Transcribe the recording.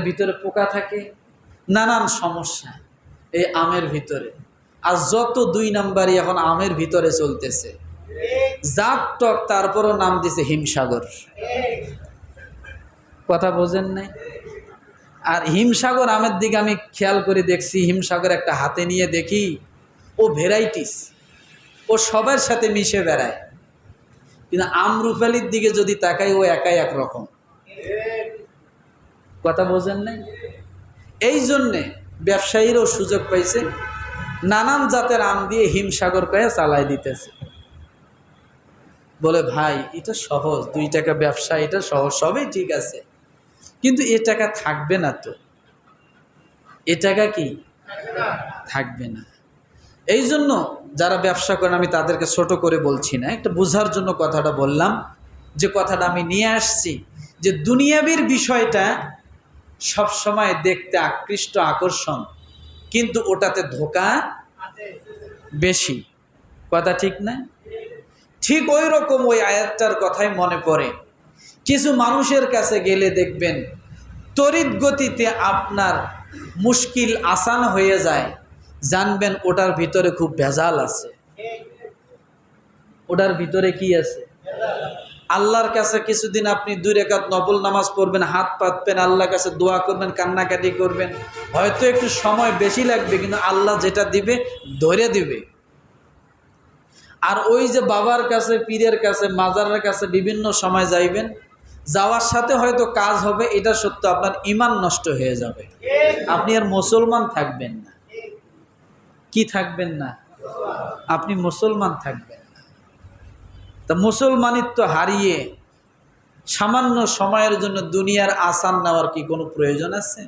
ভিতরে পোকা থাকে, নানান সমস্যা এই আমের ভিতরে। আর যত 2 নাম্বারই এখন আমের ভিতরে চলতেছে, জাত টক, তারপরও নাম দিছে হিমসাগর। কথা বোঝেন নাই? আর হিমসাগর আমের দিকে আমি খেয়াল করে দেখছি, হিমসাগর একটা হাতে নিয়ে দেখি, ও ভ্যারাইটিস, ও সবার সাথে মিশে বেড়ায়। কিন্তু আমরুপালির দিকে যদি তাকাই, ও একাই একরকম। কথা বোঝেন নাই? এই জন্যে ব্যবসায়ীরাও সুযোগ পাইছে, নানান জাতের আম দিয়ে হিমসাগর কয়ে চালাই দিতেছে। বলে ভাই এটা সহজ, 2 টাকা ব্যবসা, এটা সহজ, সবই ঠিক আছে, কিন্তু এ টাকা থাকবে না তো, এ টাকা কি থাকবে না। এই জন্য যারা ব্যবসা করেন, আমি তাদেরকে ছোট করে বলছি না, একটা বোঝার জন্য কথাটা বললাম। যে কথাটা আমি নিয়ে আসছি, যে দুনিয়াবির বিষয়টা সব সময় দেখতে আকৃষ্ট, আকর্ষণ, কিন্তু ওটাতে ধোঁকা বেশি। কথা ঠিক না? ঠিক ওই রকম ওই আয়াতটার কথাই মনে পড়ে। কিছু মানুষের কাছে গেলে দেখবেন তড়িৎ গতিতে আপনার মুশকিল আসান হয়ে যায়, জানবেন ওটার ভিতরে খুব ভেজাল আছে। ওটার ভিতরে কি আছে? আল্লাহর কাছে কিছুদিন আপনি 2 রাকাত নফল নামাজ পড়বেন, হাত পাতবেন, আল্লাহর কাছে দোয়া করবেন, কান্নাকাটি করবেন, হয়তো একটু সময় বেশি লাগবে, কিন্তু আল্লাহ যেটা দিবে ধরে দিবে। আর ওই যে বাবার কাছে, পীরের কাছে, মাজারের কাছে বিভিন্ন সময় যাইবেন, যাওয়ার সাথে হয়তো কাজ হবে, এটা সত্য, আপনার ঈমান নষ্ট হয়ে যাবে, আপনি আর মুসলমান থাকবেন না। কি থাকবেন না? আপনি মুসলমান থাকবেন না। তা মুসলমানিত্ব হারিয়ে সামান্য সময়ের জন্য দুনিয়ার আসান নেওয়ার কি কোনো প্রয়োজন আছে?